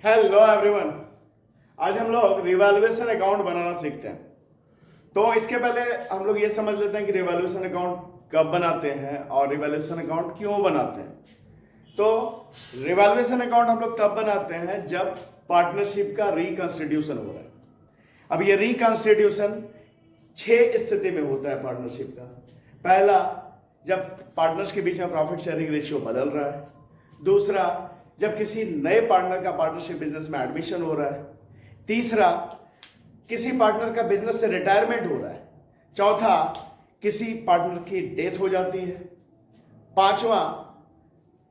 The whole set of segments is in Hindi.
Hello everyone. आज हम लोग रिवैल्यूएशन अकाउंट बनाना सीखते हैं। तो इसके पहले हम लोग ये समझ लेते हैं कि रिवैल्यूएशन अकाउंट कब बनाते हैं और रिवैल्यूएशन अकाउंट क्यों बनाते हैं। तो रिवैल्यूएशन अकाउंट हम लोग तब बनाते हैं जब पार्टनरशिप का रिकंस्टिट्यूशन हो रहा है। अब ये रिकंस्टिट्यूशन 6 स्थिति में होता है पार्टनरशिप का। पहला, जब पार्टनर्स के बीच में प्रॉफिट शेयरिंग रेशियो बदल रहा है। दूसरा, जब किसी नए पार्टनर का पार्टनरशिप बिजनेस में एडमिशन हो रहा है। तीसरा, किसी पार्टनर का बिजनेस से रिटायरमेंट हो रहा है। चौथा, किसी पार्टनर की डेथ हो जाती है। पांचवा,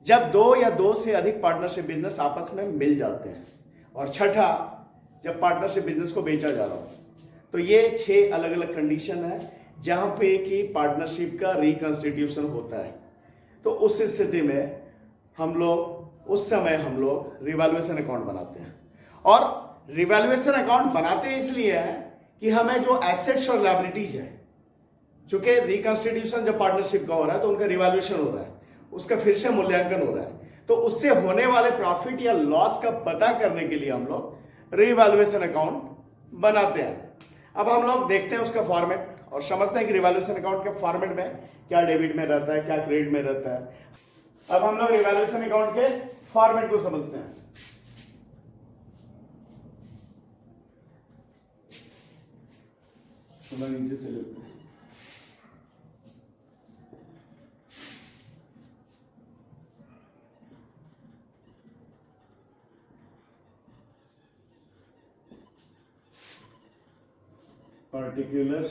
जब 2 या 2 से अधिक पार्टनरशिप बिजनेस आपस में मिल जाते हैं। और छठा, जब पार्टनरशिप बिजनेस को बेचा जा रहा हो। तो ये 6 अलग अलग कंडीशन है जहां पे कि पार्टनरशिप का रिकंस्टिट्यूशन होता है। तो उस स्थिति में उस समय हम लोग रिवैल्यूएशन अकाउंट बनाते हैं। और रिवैल्यूएशन अकाउंट बनाते इसलिए है कि हमें जो एसेट्स और लायबिलिटीज है, चूंकि रिकंस्टिट्यूशन जब पार्टनरशिप का हो रहा है तो उनका रिवैल्यूएशन हो रहा है, उसका फिर से मूल्यांकन हो रहा है। तो उससे होने वाले प्रॉफिट या लॉस का पता करने के लिए हम लोग रिवैल्यूएशन अकाउंट बनाते हैं। अब हम लोग देखते हैं उसका फॉर्मेट और समझते हैं कि रिवैल्यूएशन अकाउंट के फॉर्मेट में क्या डेबिट में रहता है, क्या क्रेडिट में रहता है। अब हम लोग रिवैल्यूएशन अकाउंट के फॉर्मेट को समझते हैं। नीचे से लेते हैं। पर्टिकुलर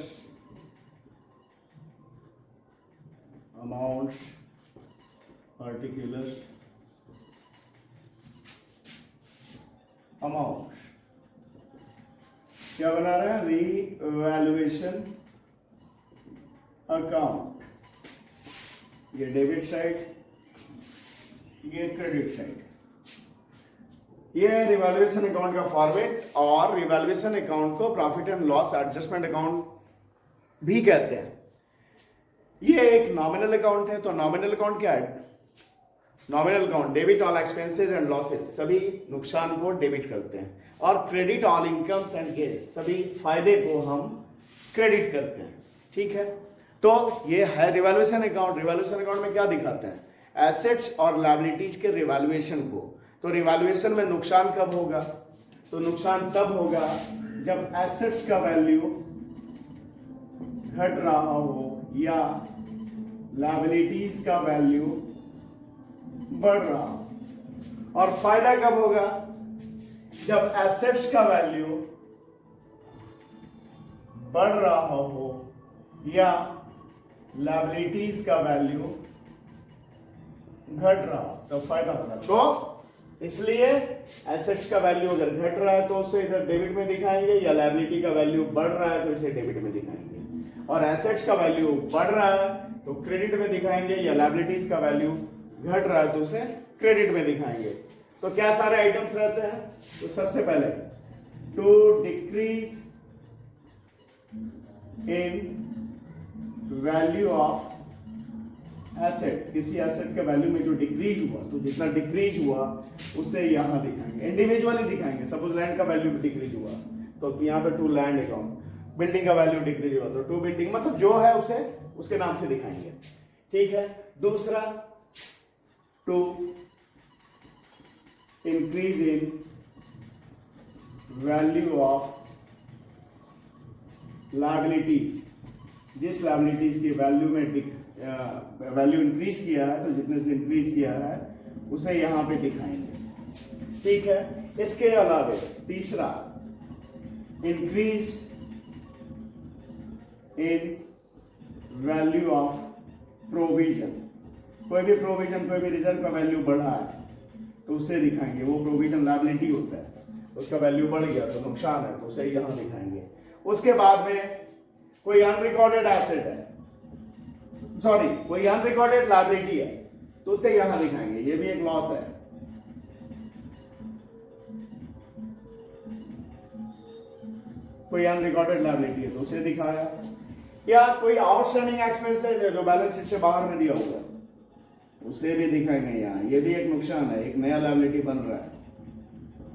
अमाउंट, पर्टिकुलर अमाउंट क्या बना रहे हैं? Revaluation account. ये डेबिट साइड, ये क्रेडिट साइड। ये है रिवैल्यूएशन अकाउंट का फॉर्मेट। और रिवैल्यूएशन अकाउंट को profit and loss adjustment account भी कहते हैं। ये एक नॉमिनल अकाउंट है। तो नॉमिनल अकाउंट क्या है? Nominal account debit all expenses and losses, सभी नुकसान को डेबिट करते हैं। और credit all incomes and gains, सभी फायदे को हम क्रेडिट करते हैं। ठीक है, तो ये है रिवैल्यूएशन अकाउंट। रिवैल्यूएशन अकाउंट में क्या दिखाते हैं? एसेट्स और लायबिलिटीज के रिवैल्यूएशन को। तो रिवैल्यूएशन में नुकसान कब होगा? तो नुकसान तब होगा जब एसेट्स का वैल्यू घट रहा हो या लायबिलिटीज का वैल्यू बढ़ रहा हो। और फायदा कब होगा? जब एसेट्स का वैल्यू बढ़ रहा हो या लायबिलिटीज का वैल्यू घट रहा हो, तो फायदा होगा। तो इसलिए एसेट्स का वैल्यू अगर घट रहा है तो उसे इधर डेबिट में दिखाएंगे, या लायबिलिटी का वैल्यू बढ़ रहा है तो इसे डेबिट में दिखाएंगे। और एसेट्स का वैल्यू बढ़ रहा है तो क्रेडिट में दिखाएंगे, या लायबिलिटीज का वैल्यू घट रहा है तो उसे क्रेडिट में दिखाएंगे। तो क्या सारे आइटम्स रहते हैं? तो सबसे पहले to decrease in value of asset, किसी एसेट के वैल्यू में जो डिक्रीज हुआ, तो जितना डिक्रीज हुआ उससे यहां दिखाएंगे, इंडिविजुअली दिखाएंगे। सपोज लैंड का वैल्यू डिक्रीज हुआ तो यहां पे टू लैंड अकाउंट, बिल्डिंग का वैल्यू डिक्रीज हुआ तो टू बिल्डिंग, मतलब जो है उसे उसके नाम से दिखाएंगे। ठीक है। दूसरा, to increase in value of liabilities, जिस लायबिलिटीज की वैल्यू में वैल्यू इंक्रीज किया है, तो जितने से इंक्रीज किया है उसे यहां पे दिखाएंगे। ठीक है। इसके अलावा तीसरा, increase in value of provision, कोई भी प्रोविजन, कोई भी रिजर्व का वैल्यू बढ़ा है तो उसे दिखाएंगे। वो प्रोविजन लायबिलिटी होता है, उसका वैल्यू बढ़ गया तो नुकसान है, तो उसे यहां दिखाएंगे। उसके बाद में कोई अनरिकॉर्डेड एसेट है, सॉरी कोई अनरिकॉर्डेड लायबिलिटी है तो उसे यहां दिखाएंगे, ये भी एक लॉस है। कोई अनरिकॉर्डेड लायबिलिटी है तो उसे दिखाया। या कोई आउटस्टैंडिंग एक्सपेंसेस है जो बैलेंस शीट से बाहर में दिया हुआ है उसे भी दिखाएंगे यहाँ, ये भी एक नुकसान है, एक नया लायबिलिटी बन रहा है।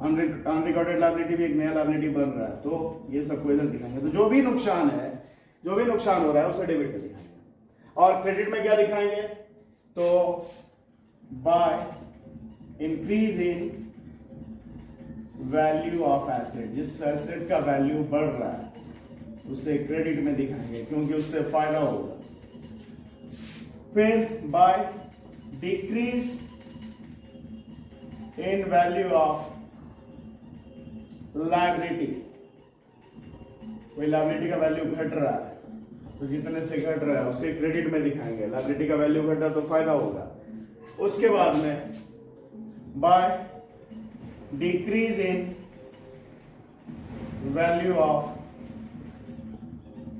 अनरिकॉर्डेड लायबिलिटी भी एक नया लायबिलिटी बन रहा है, तो ये सबको इधर दिखाएंगे। तो जो भी नुकसान है, जो भी नुकसान हो रहा है उसे डेबिट में दिखाएंगे। और क्रेडिट में क्या दिखाएंगे? तो by increase in value of asset, जिस एसेट का वैल्यू बढ़ रहा है उसे क्रेडिट में दिखाएंगे क्योंकि उससे फायदा होगा। फिर by decrease in value of liability, कोई लायबिलिटी का वैल्यू घट रहा है तो जितने से घट रहा है उसे क्रेडिट में दिखाएंगे। लायबिलिटी का वैल्यू घटा तो फायदा होगा। उसके बाद में by decrease in value of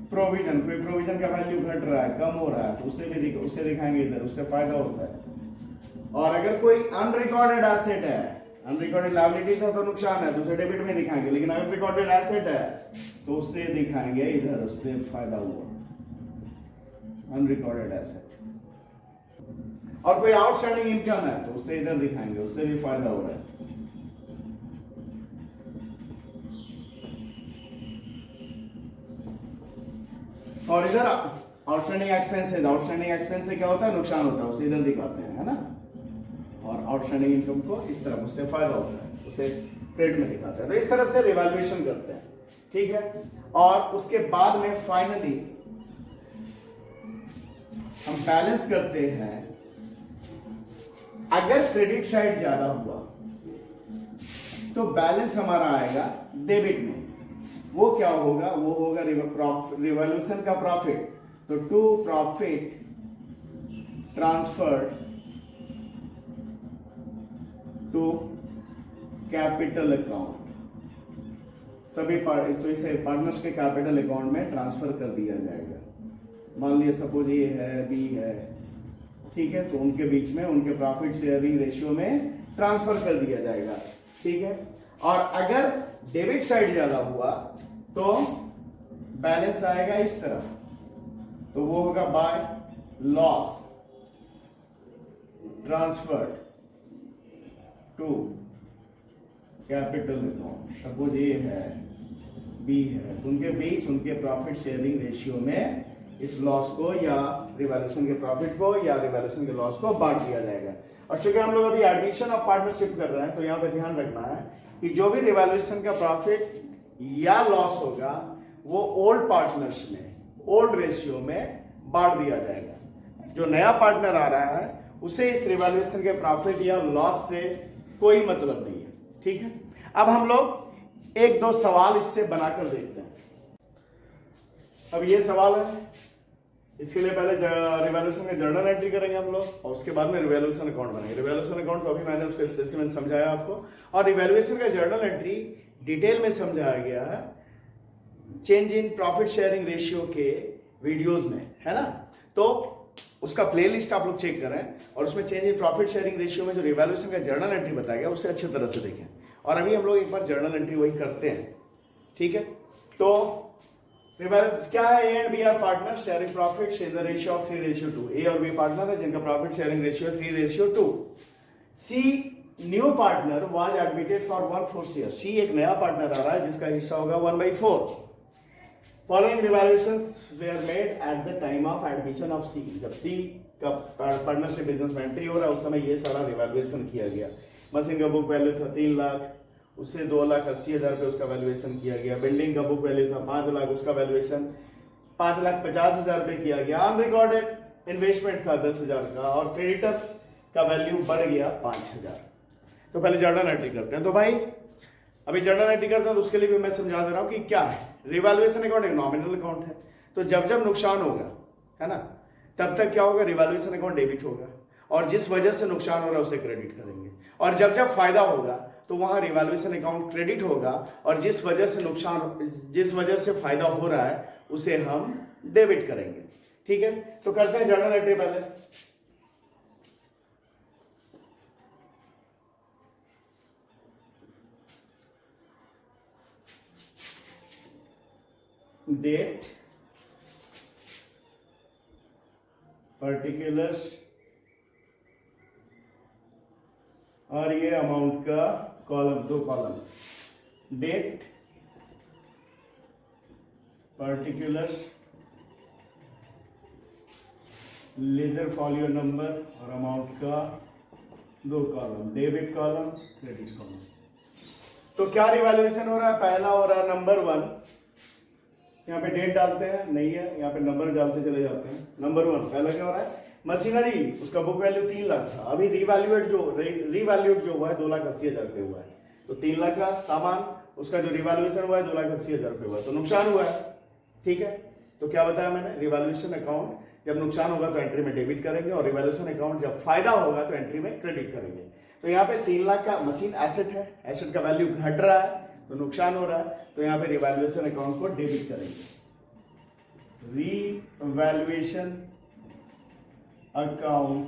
provision, कोई प्रोविजन का वैल्यू घट रहा है, कम हो रहा है तो उसे दिखाएंगे इधर, उससे फायदा होता है। और अगर कोई अनरिकॉर्डेड एसेट है, अनरिकॉर्डेड लायबिलिटी था तो नुकसान है तो उसे डेबिट में दिखाएंगे, लेकिन अनरिकॉर्डेड एसेट है तो उससे दिखाएंगे इधर, उससे फायदा हुआ, अनरिकॉर्डेड एसेट। और कोई आउटस्टैंडिंग इनकम है तो उससे इधर दिखाएंगे, उससे भी फायदा हो रहा है। और इधर आउटस्टैंडिंग एक्सपेंसेस, आउटस्टैंडिंग एक्सपेंस से क्या होता है? नुकसान होता है, उसे इधर दिखाते हैं, है ना। और आउटस्टैंडिंग इनकम को इस तरफ, उससे फायदा होता है, उसे क्रेडिट में दिखाते हैं। तो इस तरह से रिवैल्यूएशन करते हैं, ठीक है। और उसके बाद में फाइनली हम बैलेंस करते हैं। अगर क्रेडिट साइड ज्यादा हुआ तो बैलेंस हमारा आएगा डेबिट में। वो क्या होगा? वो होगा रिवॉल्यूशन का प्रॉफिट। तो to profit transferred to capital account, सभी तो इसे पार्टनर्स के कैपिटल अकाउंट में ट्रांसफर कर दिया जाएगा। मान लिया सपोज ए है, बी है, ठीक है, तो उनके बीच में उनके प्रॉफिट शेयरिंग रेशियो में ट्रांसफर कर दिया जाएगा, ठीक है। और अगर डेबिट साइड ज्यादा हुआ तो बैलेंस आएगा इस तरफ, तो वो होगा by loss transferred to capital account. Suppose A है, बी है, तो उनके बीच उनके प्रॉफिट शेयरिंग रेशियो में इस लॉस को या रिवैल्यूएशन के प्रॉफिट को या रिवैल्यूएशन के लॉस को बांट दिया जाएगा। और चूंकि हम लोग अभी एडमिशन ऑफ पार्टनरशिप कर रहे हैं तो यहाँ पे ध्यान रखना है कि जो भी रिवैल्यूएशन का प्रॉफिट या लॉस होगा वो ओल्ड पार्टनर्स में, ओल्ड रेशियो में बांट दिया जाएगा। जो नया पार्टनर आ रहा है उसे इस रिवैल्यूएशन के प्रॉफिट या लॉस से कोई मतलब नहीं है, ठीक है। अब हम लोग एक दो सवाल इससे बनाकर देखते हैं। अब ये सवाल है, इसके लिए पहले रिवैल्यूएशन का जर्नल एंट्री करेंगे हम लोग और उसके बाद में रिवैल्यूएशन अकाउंट बनाएंगे। रिवैल्यूएशन अकाउंट तो अभी मैंने उसका स्पेसिमेन समझाया आपको, और रिवैल्यूएशन का जर्नल एंट्री डिटेल में समझाया गया है change in profit sharing ratio के वीडियोस में, है ना। तो उसका प्लेलिस्ट आप लोग चेक करें और उसमें change in profit sharing ratio में जो रिवैल्यूएशन का जर्नल एंट्री बताया गया उसे अच्छी तरह से देखें। और अभी हम लोग एक बार जर्नल एंट्री वही करते हैं, ठीक है। तो क्या है? A and B are partner sharing profit in the ratio of 3:2। A और बी पार्टनर है जिनका profit sharing ratio 3:2। C new partner was admitted for 1/4 year. C एक नया पार्टनर आ रहा है जिसका हिस्सा होगा 1/4। Following revaluations were made at the time of admission of C. जब सी का पार्टनरशिप बिजनेस में एंट्री हो रहा है उस समय ये सारा रिवैल्यूएशन किया गया। मशीन का बुक वैल्यू था 3 लाख, उससे 2,80,000 रुपये उसका वैल्यूएशन किया गया। बिल्डिंग का बुक वैल्यू था 5 लाख, उसका वैल्यूएशन 5,50,000 रुपये किया गया। अनरिकॉर्डेड इन्वेस्टमेंट था 10,000 का और क्रेडिटर का वैल्यू बढ़ गया 5,000। तो पहले जर्नल एंट्री करते हैं। तो भाई अभी जर्नल एंट्री करते हैं तो उसके लिए भी मैं समझा दे रहा हूं कि क्या है रिवैल्यूएशन अकाउंट। एक नॉमिनल अकाउंट है, तो जब जब नुकसान होगा, है ना, तब तक क्या होगा? रिवैल्यूएशन अकाउंट डेबिट होगा और जिस वजह से नुकसान हो रहा है उसे क्रेडिट करेंगे। और जब जब फायदा होगा तो वहां रिवैल्यूएशन अकाउंट क्रेडिट होगा और जिस वजह से फायदा हो रहा है उसे हम डेबिट करेंगे, ठीक है। तो करते हैं जर्नल एंट्री पहले। डेट, पर्टिकुलर्स और ये अमाउंट का column, 2 column, date, particular, ledger folio number और अमाउंट का 2 column, debit column, credit column. तो क्या रिवैल्यूएशन हो रहा है? पहला हो रहा है नंबर 1, यहाँ पे डेट डालते हैं, नहीं है, यहाँ पे नंबर डालते चले जाते हैं। नंबर 1 पहला क्या हो रहा है? मशीनरी, उसका बुक वैल्यू 3 लाख था, अभी रिवैल्यूएट जो हुआ है 2,80,000 रुपये हुआ है। तो 3 लाख का सामान, उसका जो रिवैल्यूएशन हुआ है 2,80,000 रुपये हुआ है, तो नुकसान हुआ है। ठीक है, तो क्या बताया मैंने? रिवैल्यूएशन अकाउंट जब नुकसान होगा तो एंट्री में डेबिट करेंगे, और रिवैल्यूएशन अकाउंट जब फायदा होगा तो एंट्री में क्रेडिट करेंगे। तो यहाँ पे 3 लाख का मशीन एसेट है, एसेट का वैल्यू घट रहा है तो नुकसान हो रहा है, तो यहाँ पे रिवैल्यूएशन अकाउंट को डेबिट करेंगे। Revaluation account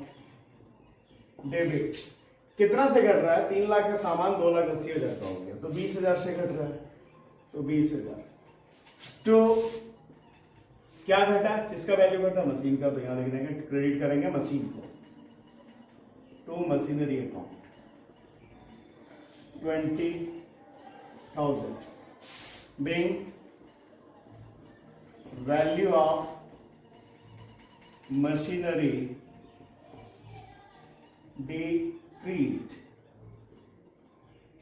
debit. कितना से घट रहा है? 3 लाख का सामान 2,80,000 का हो गया, तो 20,000 से घट रहा है, तो 20,000। तो क्या घटा? किसका वैल्यू घटा? मशीन का। तो यहां लिख देंगे, क्रेडिट करेंगे मशीन को, to machinery account 20,000 being value of machinery decreased।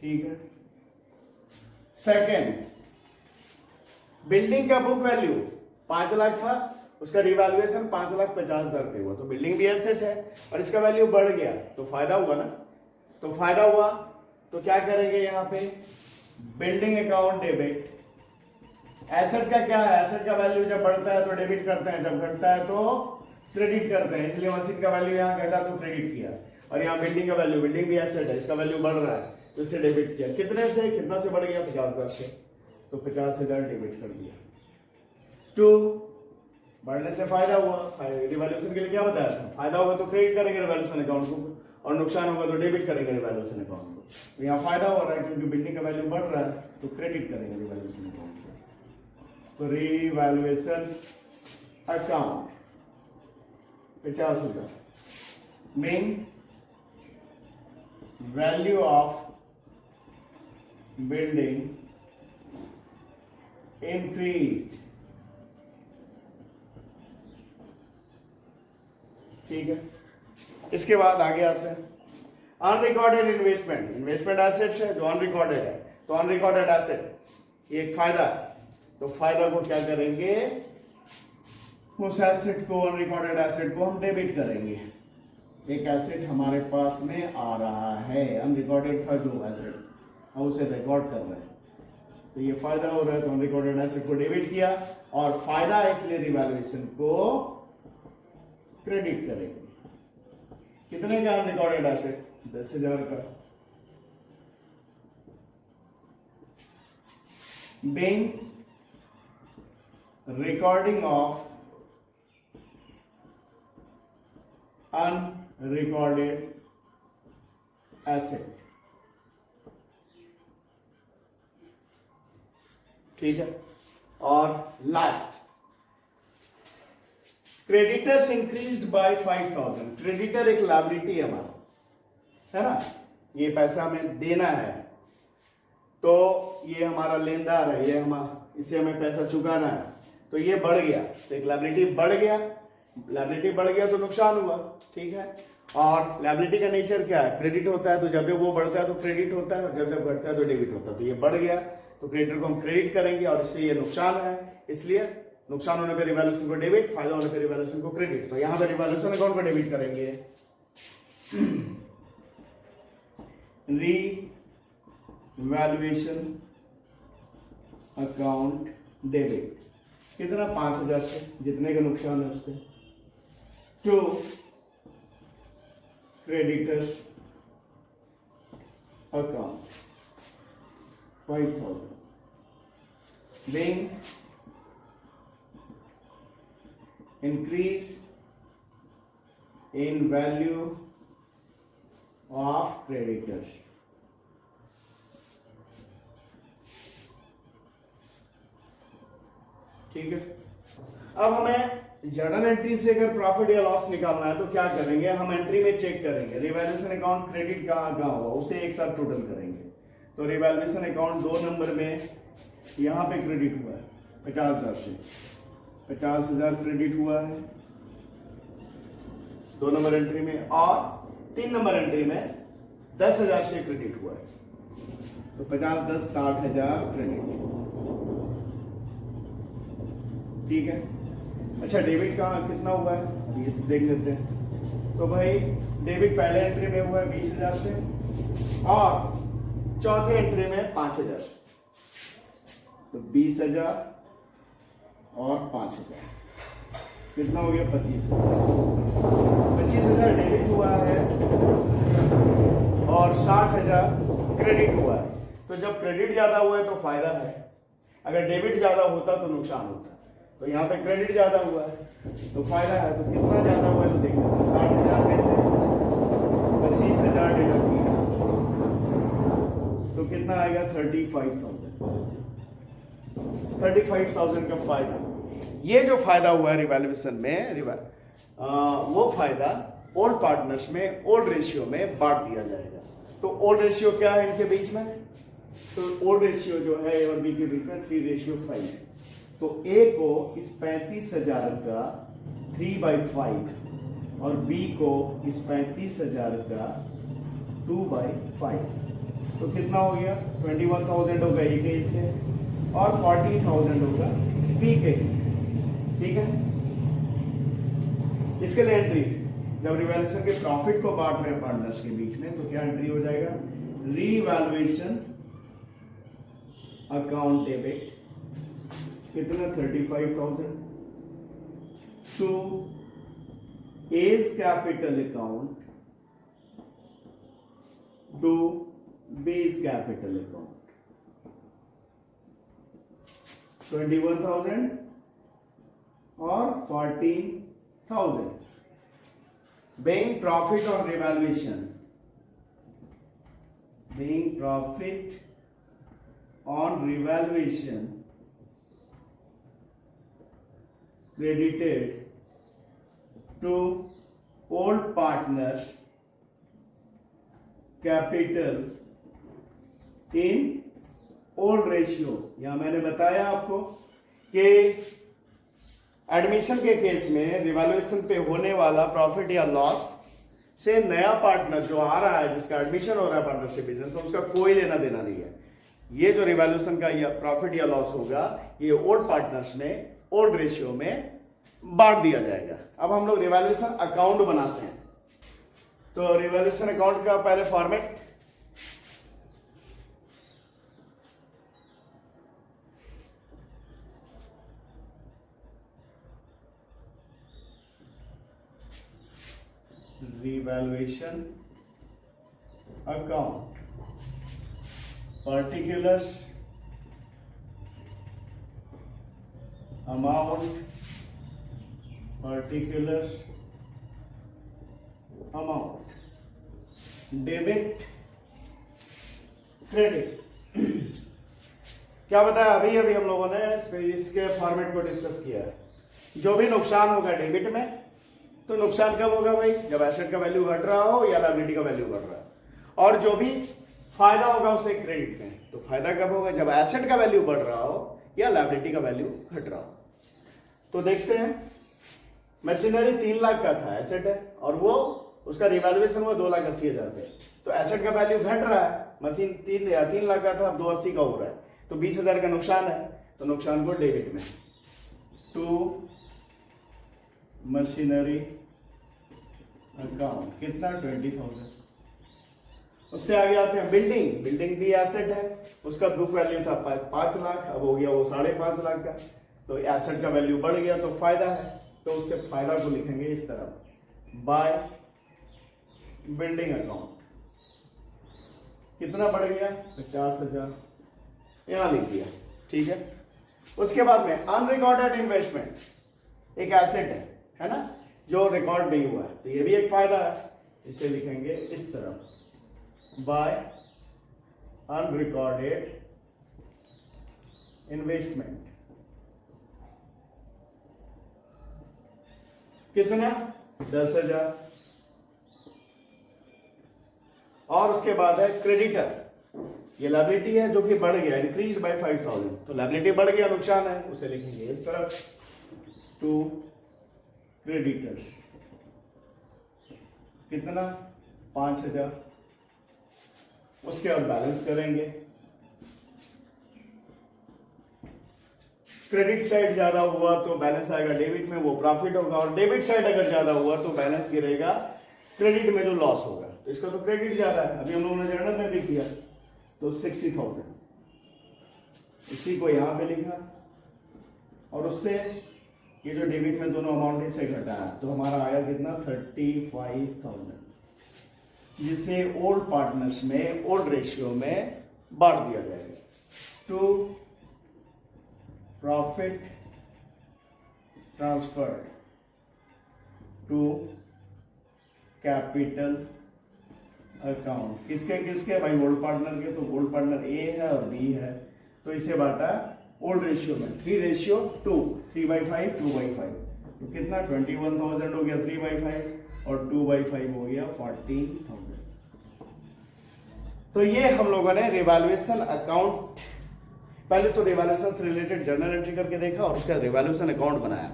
ठीक है। सेकेंड, बिल्डिंग का बुक वैल्यू 5 लाख था, उसका रिवैल्यूएशन 5,50,000 रुपये हुआ, तो बिल्डिंग भी एसेट है और इसका वैल्यू बढ़ गया तो फायदा हुआ ना। तो फायदा हुआ तो क्या करेंगे यहाँ पे? Building account debit. एसेट का क्या है? एसेट का वैल्यू जब बढ़ता है तो डेबिट करते हैं, जब घटता है तो क्रेडिट करते हैं, इसलिए मशीन का वैल्यू यहाँ घटा तो क्रेडिट किया। और यहाँ बिल्डिंग का वैल्यू, बिल्डिंग भी एसेट है, इसका वैल्यू बढ़ रहा है तो इसे डेबिट किया। कितने से? कितना से बढ़ गया? 50,000 से, तो 50,000 डेबिट कर दिया। 2 बढ़ने से फायदा हुआ, रिवैल्यूएशन के लिए क्या बताया था? फायदा होगा तो क्रेडिट करेंगे रिवैल्यूएशन अकाउंट को, और नुकसान होगा तो डेबिट करेंगे रिवैल्यूएशन अकाउंट को। तो यहाँ फायदा हो रहा है क्योंकि बिल्डिंग का वैल्यू बढ़ रहा है तो क्रेडिट करेंगे रिवैल्यूएशन अकाउंट को। तो revaluation account 50,000 mean value of building increased। ठीक है, इसके बाद आगे आते हैं अनरिकॉर्डेड इन्वेस्टमेंट। इन्वेस्टमेंट एसेट्स है जो अनरिकॉर्डेड है, तो अनरिकॉर्डेड एसेट ये एक फायदा है, तो फायदा को क्या करेंगे? उस एसेट को, अनरिकॉर्डेड एसेट को हम डेबिट करेंगे। एक एसेट हमारे पास में आ रहा है, अनरिकॉर्डेड था जो एसेट, हम उसे रिकॉर्ड कर रहे हैं, तो ये फायदा हो रहा है तो अनरिकॉर्डेड एसेट को डेबिट किया, और फायदा है इसलिए रिवैल्यूएशन को क्रेडिट करेंगे। कितने का अनरिकॉर्डेड एसेट? 10,000 का। being recording of unrecorded asset। ठीक है, और last creditors increased by 5,000। Creditor एक लायबिलिटी है हमारा, है ना, ये पैसा हमें देना है, तो ये हमारा लेनदार है, ये इसे हमें पैसा चुकाना है, तो ये बढ़ गया, तो एक लायबिलिटी बढ़ गया, लायबिलिटी बढ़ गया तो नुकसान हुआ। ठीक है, और लायबिलिटी का नेचर क्या है? क्रेडिट होता है, तो जब जब वो बढ़ता है तो क्रेडिट होता है, और जब जब घटता है तो डेबिट होता है, तो ये बढ़ गया तो क्रेडिटर को हम क्रेडिट करेंगे, और इससे ये नुकसान है, इसलिए नुकसान होने पर रिवैल्यूएशन को डेबिट, फायदा होने पर रिवैल्यूएशन को क्रेडिट। तो यहां पर रिवैल्यूएशन अकाउंट को डेबिट करेंगे। रिवैल्यूएशन अकाउंट डेबिट कितना? 5,000 से, जितने का नुकसान है उससे, to creditors account 5,000 being increase in value of creditors। ठीक है, अब हमें जर्नल एंट्री से अगर प्रॉफिट या लॉस निकालना है तो क्या करेंगे? हम एंट्री में चेक करेंगे रिवैल्यूएशन अकाउंट क्रेडिट कहाँ हुआ, उसे एक साथ टोटल करेंगे। तो रिवैल्यूएशन अकाउंट 2 नंबर में यहाँ पे क्रेडिट हुआ है 50,000 से, 50,000 क्रेडिट हुआ है 2 नंबर एंट्री में, और 3 नंबर एंट्री में 10,000 से क्रेडिट हुआ है। तो 50, 10, 60,000 क्रेडिट, ठीक है। अच्छा, डेबिट का कितना हुआ है अभी इसे देख लेते हैं। तो भाई डेबिट पहले एंट्री में हुआ है 20,000 से, और चौथे एंट्री में 5,000 से। तो 20,000 और 5,000 कितना हो गया 25,000। 25,000 डेबिट हुआ है और 60,000 क्रेडिट हुआ है। तो जब क्रेडिट ज्यादा हुआ है तो फायदा है, अगर डेबिट ज्यादा होता तो नुकसान होता। तो यहाँ पे क्रेडिट ज्यादा हुआ है तो फायदा है। तो कितना ज्यादा हुआ है तो देख लेते हैं। 60,000 में से 25,000 डिडक्ट किया तो कितना आएगा 35,000 का फायदा। ये जो फायदा हुआ है रिवैल्यूएशन में, वो फायदा ओल्ड पार्टनर्स में ओल्ड रेशियो में बांट दिया जाएगा। तो ओल्ड रेशियो क्या है इनके बीच में? तो ओल्ड रेशियो जो है ए और बी के बीच में 3:5 है। तो ए को इस 35,000 का 3/5 और बी को इस 35,000 का 2/5। तो कितना हो गया 21,000 होगा ए के हिस्से और 40,000 होगा बी के हिस्से, ठीक है। इसके लिए एंट्री, जब रिवैल्यूएशन के प्रॉफिट को बांट रहे हैं पार्टनर्स के बीच में, तो क्या एंट्री हो जाएगा? रीवैल्यूएशन अकाउंट डेबिट कितना 35,000 to A's capital account to B's capital account 21,000 और 40,000। being profit on revaluation, being profit on revaluation credited to old partners capital in old ratio। यहां मैंने बताया आपको कि एडमिशन के केस में रिवैल्यूएशन पे होने वाला प्रॉफिट या लॉस से नया पार्टनर जो आ रहा है, जिसका एडमिशन हो रहा है पार्टनरशिप बिजनेस, तो उसका कोई लेना देना नहीं है। ये जो रिवैल्यूएशन का या प्रॉफिट या लॉस होगा, ये ओल्ड पार्टनर्स में ओल्ड रेशियो में बांट दिया जाएगा। अब हम लोग रिवैल्यूएशन अकाउंट बनाते हैं। तो रिवैल्यूएशन अकाउंट का पहले format, revaluation account particular amount, particular amount, debit credit. क्या बताया अभी अभी हम लोगों ने इसके फॉर्मेट को डिस्कस किया है। जो भी नुकसान होगा डेबिट में, तो नुकसान कब होगा भाई? जब एसेट का वैल्यू घट रहा हो या लायबिलिटी का वैल्यू बढ़ रहा है। और जो भी फायदा होगा उसे क्रेडिट में, तो फायदा कब होगा? जब एसेट का वैल्यू बढ़ रहा हो या लायबिलिटी का वैल्यू घट रहा हो। तो देखते हैं, मशीनरी 3 लाख का था एसेट है, और वो उसका रिवैल्यूएशन हुआ 2,80,000 पे। तो एसेट का वैल्यू घट रहा है, मशीन 3 लाख का था, अब 280 का हो रहा है, तो 20,000 का नुकसान है। तो नुकसान को डेबिट में टू मशीनरी अकाउंट कितना 20,000। उससे आगे आते हैं बिल्डिंग। बिल्डिंग भी एसेट है, उसका बुक वैल्यू था 5 लाख, अब हो गया वो 5.5 लाख का। तो एसेट का वैल्यू बढ़ गया तो फायदा है, तो उससे फायदा को लिखेंगे इस तरह, बाय बिल्डिंग अकाउंट। कितना बढ़ गया 50,000, यहां लिख दिया, ठीक है। उसके बाद में अनरिकॉर्डेड इन्वेस्टमेंट, एक एसेट है ना, जो रिकॉर्ड नहीं हुआ है, तो ये भी एक फायदा है, इसे लिखेंगे इस तरह, बाय अनरिकॉर्डेड इन्वेस्टमेंट। कितना 10,000। और उसके बाद है क्रेडिटर, ये लायबिलिटी है जो कि बढ़ गया, इंक्रीज बाय 5000, तो लायबिलिटी बढ़ गया, नुकसान है, उसे लिखेंगे इस तरफ टू क्रेडिटर्स, कितना 5000। उसके बाद बैलेंस करेंगे, क्रेडिट साइड ज्यादा हुआ तो बैलेंस आएगा डेबिट में, वो प्रॉफिट होगा, और डेबिट साइड अगर ज्यादा हुआ तो बैलेंस गिरेगा क्रेडिट में जो लॉस होगा। तो इसका तो क्रेडिट ज्यादा है, अभी हम लोगों ने जर्नल में भी किया, तो 60,000 इसी को यहां पे लिखा, और उससे ये जो डेबिट में दोनों अमाउंट से घटाया तो हमारा आया कितना 35,000, जिसे ओल्ड पार्टनर्स में ओल्ड रेशियो में बांट दिया जाएगा to profit transferred to capital account. किसके किसके भाई? ओल्ड पार्टनर के, तो ओल्ड पार्टनर ए है और बी है, तो इसे बांटा ओल्ड रेशियो में 3:2, 3/5 2/5, तो कितना 21,000 हो गया 3/5 और 2/5 हो गया 14,000। तो ये हम लोगों ने रिवैल्यूएशन अकाउंट, पहले तो रिवैल्यूएशन से रिलेटेड जर्नल एंट्री करके देखा और उसका रिवैल्यूएशन अकाउंट बनाया।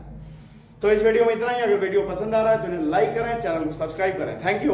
तो इस वीडियो में इतना ही। अगर वीडियो पसंद आ रहा है तो इन्हें लाइक करें, चैनल को सब्सक्राइब करें। Thank you.